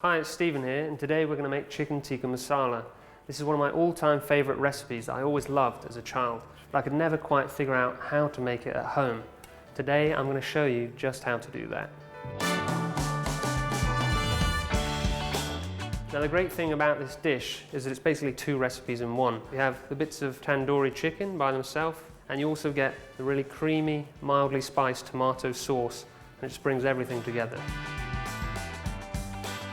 Hi, it's Stephen here, and today we're going to make chicken tikka masala. This is one of my all-time favourite recipes that I always loved as a child, but I could never quite figure out how to make it at home. Today I'm going to show you just how to do that. Now the great thing about this dish is that it's basically two recipes in one. You have the bits of tandoori chicken by themselves, and you also get the really creamy, mildly spiced tomato sauce, and it just brings everything together.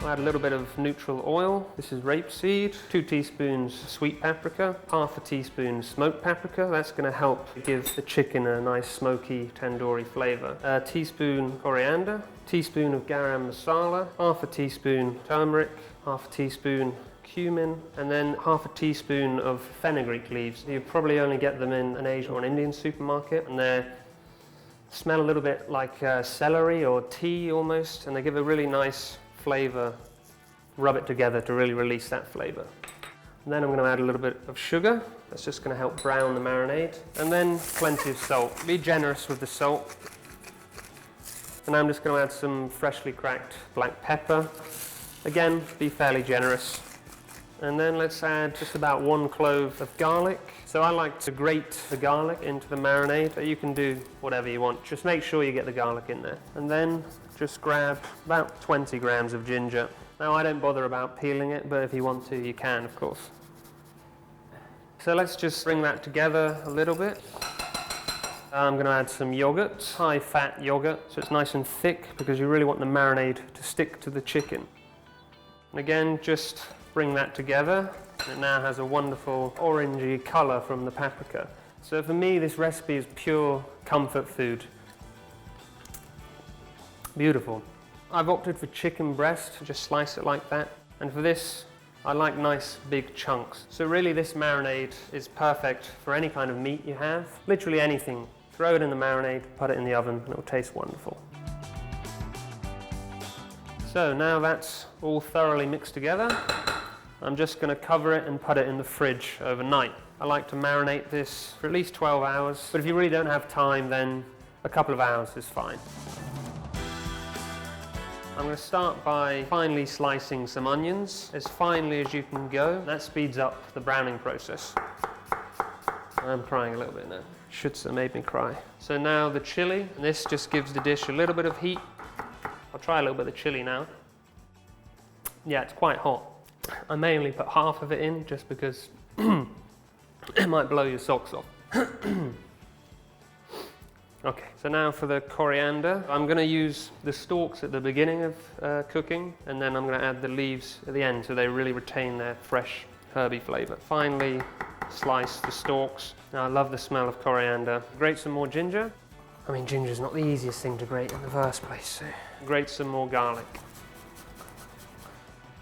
I'll add a little bit of neutral oil. This is rapeseed, 2 teaspoons sweet paprika, half a teaspoon smoked paprika. That's going to help give the chicken a nice smoky tandoori flavour. A teaspoon coriander, teaspoon of garam masala, half a teaspoon turmeric, half a teaspoon cumin, and then half a teaspoon of fenugreek leaves. You probably only get them in an Asian or an Indian supermarket, and they smell a little bit like celery or tea almost, and they give a really nice flavour. Rub it together to really release that flavour. And then I'm going to add a little bit of sugar. That's just going to help brown the marinade. And then plenty of salt. Be generous with the salt. And I'm just going to add some freshly cracked black pepper. Again, be fairly generous. And then let's add just about 1 clove of garlic. So I like to grate the garlic into the marinade, but you can do whatever you want. Just make sure you get the garlic in there. And then just grab about 20 grams of ginger. Now I don't bother about peeling it, but if you want to, you can, of course. So let's just bring that together a little bit. I'm going to add some yogurt, high-fat yogurt, so it's nice and thick because you really want the marinade to stick to the chicken. And again, just bring that together. It now has a wonderful orangey colour from the paprika. So for me, this recipe is pure comfort food. Beautiful. I've opted for chicken breast, just slice it like that. And for this, I like nice big chunks. So really this marinade is perfect for any kind of meat you have. Literally anything. Throw it in the marinade, put it in the oven, and it will taste wonderful. So now that's all thoroughly mixed together, I'm just going to cover it and put it in the fridge overnight. I like to marinate this for at least 12 hours, but if you really don't have time, then a couple of hours is fine. I'm going to start by finely slicing some onions, as finely as you can go. That speeds up the browning process. I'm crying a little bit now. Should have made me cry. So now the chili, and this just gives the dish a little bit of heat. I'll try a little bit of chili now. Yeah, it's quite hot. I may only put half of it in, just because it might blow your socks off. Okay, so now for the coriander. I'm going to use the stalks at the beginning of cooking, and then I'm going to add the leaves at the end so they really retain their fresh herby flavour. Finely slice the stalks. Now I love the smell of coriander. Grate some more ginger. I mean, ginger's not the easiest thing to grate in the first place, so grate some more garlic.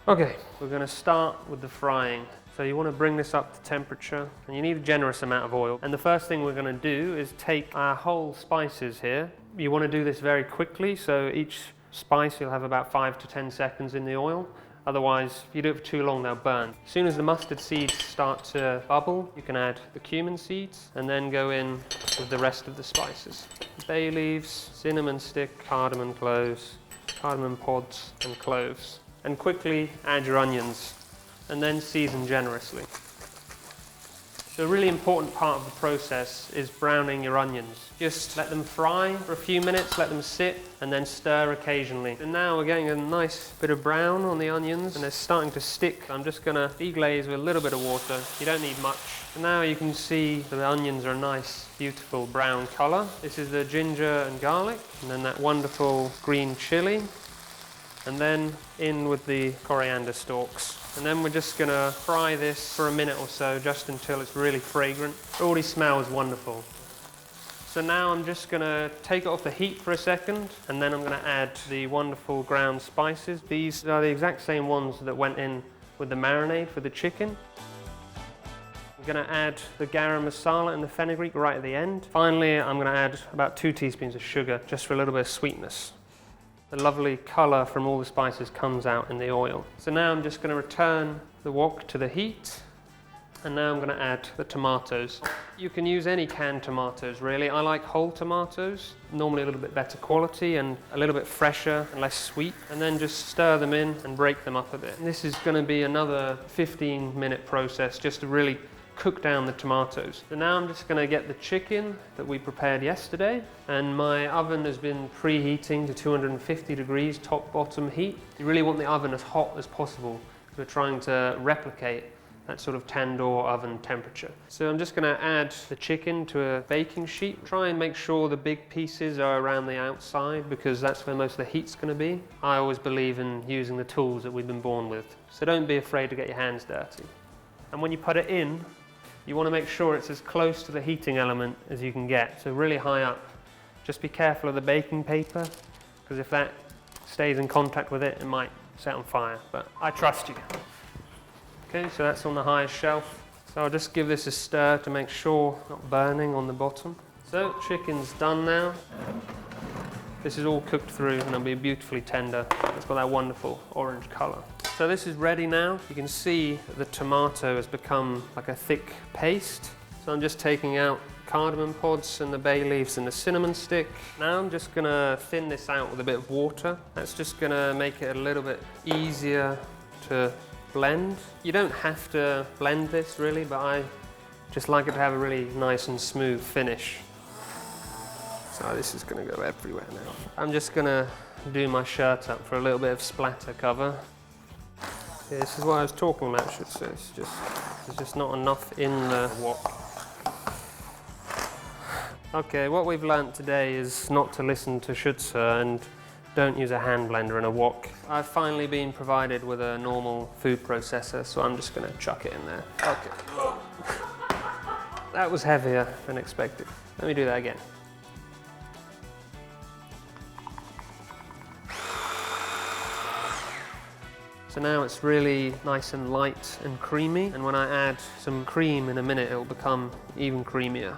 Okay, we're going to start with the frying. So you want to bring this up to temperature, and you need a generous amount of oil. And the first thing we're going to do is take our whole spices here. You want to do this very quickly, so each spice you'll have about 5 to 10 seconds in the oil. Otherwise, if you do it for too long, they'll burn. As soon as the mustard seeds start to bubble, you can add the cumin seeds, and then go in with the rest of the spices. Bay leaves, cinnamon stick, cardamom cloves, cardamom pods, and cloves. And quickly add your onions, and then season generously. So a really important part of the process is browning your onions. Just let them fry for a few minutes, let them sit, and then stir occasionally. And now we're getting a nice bit of brown on the onions, and they're starting to stick. I'm just going to deglaze with a little bit of water. You don't need much. And now you can see the onions are a nice, beautiful brown colour. This is the ginger and garlic, and then that wonderful green chili. And then in with the coriander stalks. And then we're just going to fry this for a minute or so, just until it's really fragrant. It already smells wonderful. So now I'm just going to take it off the heat for a second, and then I'm going to add the wonderful ground spices. These are the exact same ones that went in with the marinade for the chicken. I'm going to add the garam masala and the fenugreek right at the end. Finally, I'm going to add about 2 teaspoons of sugar, just for a little bit of sweetness. The lovely colour from all the spices comes out in the oil. So now I'm just going to return the wok to the heat, And now I'm going to add the tomatoes. You can use any canned tomatoes really. I like whole tomatoes, normally a little bit better quality and a little bit fresher and less sweet. And then just stir them in and break them up a bit. And this is going to be another 15-minute process just to really cook down the tomatoes. So now I'm just going to get the chicken that we prepared yesterday, and my oven has been preheating to 250 degrees top bottom heat. You really want the oven as hot as possible. We're trying to replicate that sort of tandoor oven temperature. So I'm just going to add the chicken to a baking sheet. Try and make sure the big pieces are around the outside because that's where most of the heat's going to be. I always believe in using the tools that we've been born with. So don't be afraid to get your hands dirty. And when you put it in, you want to make sure it's as close to the heating element as you can get. So really high up. Just be careful of the baking paper because if that stays in contact with it, it might set on fire. But I trust you. Okay, so that's on the highest shelf. So I'll just give this a stir to make sure it's not burning on the bottom. So chicken's done now. This is all cooked through and it'll be beautifully tender. It's got that wonderful orange colour. So this is ready now. You can see that the tomato has become like a thick paste. So I'm just taking out cardamom pods and the bay leaves and the cinnamon stick. Now I'm just going to thin this out with a bit of water. That's just going to make it a little bit easier to blend. You don't have to blend this really, but I just like it to have a really nice and smooth finish. So this is going to go everywhere now. I'm just going to do my shirt up for a little bit of splatter cover. Yeah, this is what I was talking about, I should say. There's just not enough in the wok. Okay, what we've learnt today is not to listen to Schütze and don't use a hand blender in a wok. I've finally been provided with a normal food processor, so I'm just going to chuck it in there. Okay. That was heavier than expected. Let me do that again. So now it's really nice and light and creamy, and when I add some cream in a minute, it will become even creamier.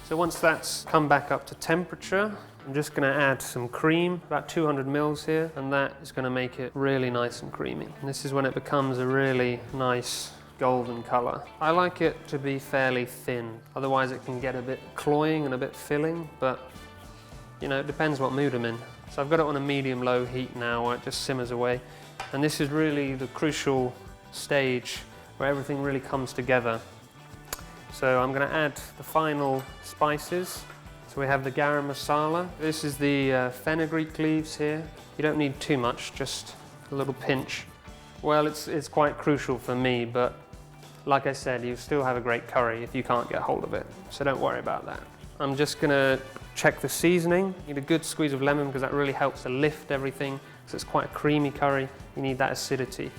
So once that's come back up to temperature, I'm just going to add some cream, about 200 mils here, and that is going to make it really nice and creamy. And this is when it becomes a really nice golden colour. I like it to be fairly thin, otherwise it can get a bit cloying and a bit filling, but you know, it depends what mood I'm in. So I've got it on a medium-low heat now where it just simmers away. And this is really the crucial stage where everything really comes together. So I'm going to add the final spices. So we have the garam masala. This is the fenugreek leaves here. You don't need too much, just a little pinch. Well, it's quite crucial for me, but like I said, you still have a great curry if you can't get hold of it. So don't worry about that. I'm just going to check the seasoning. You need a good squeeze of lemon because that really helps to lift everything. So it's quite a creamy curry. You need that acidity.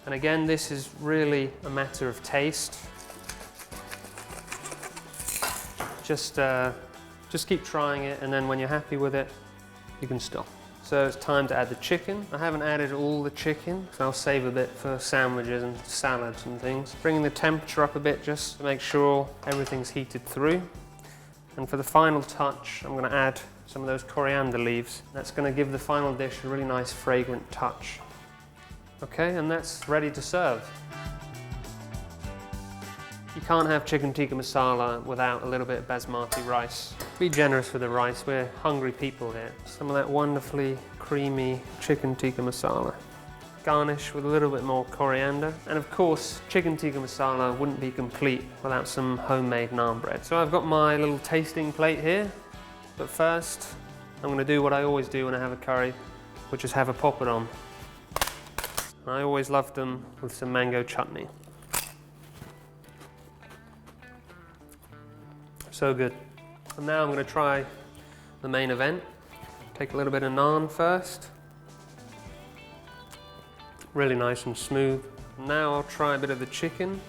And again, this is really a matter of taste. Just keep trying it, and then when you're happy with it, you can stop. So it's time to add the chicken. I haven't added all the chicken, so I'll save a bit for sandwiches and salads and things. Bringing the temperature up a bit just to make sure everything's heated through. And for the final touch, I'm going to add some of those coriander leaves. That's going to give the final dish a really nice fragrant touch. Okay, and that's ready to serve. You can't have chicken tikka masala without a little bit of basmati rice. Be generous with the rice, we're hungry people here. Some of that wonderfully creamy chicken tikka masala. Garnish with a little bit more coriander. And of course, chicken tikka masala wouldn't be complete without some homemade naan bread. So I've got my little tasting plate here. But first, I'm going to do what I always do when I have a curry, which is have a papadam. I always love them with some mango chutney. So good. And now I'm going to try the main event. Take a little bit of naan first. Really nice and smooth. Now I'll try a bit of the chicken.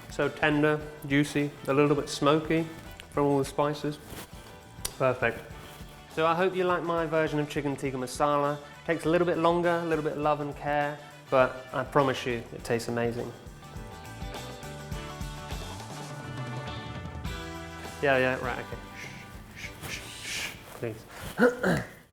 So tender, juicy, a little bit smoky from all the spices. Perfect. So I hope you like my version of chicken tikka masala. Takes a little bit longer, a little bit of love and care, but I promise you it tastes amazing. Yeah, right, okay. Shh, please.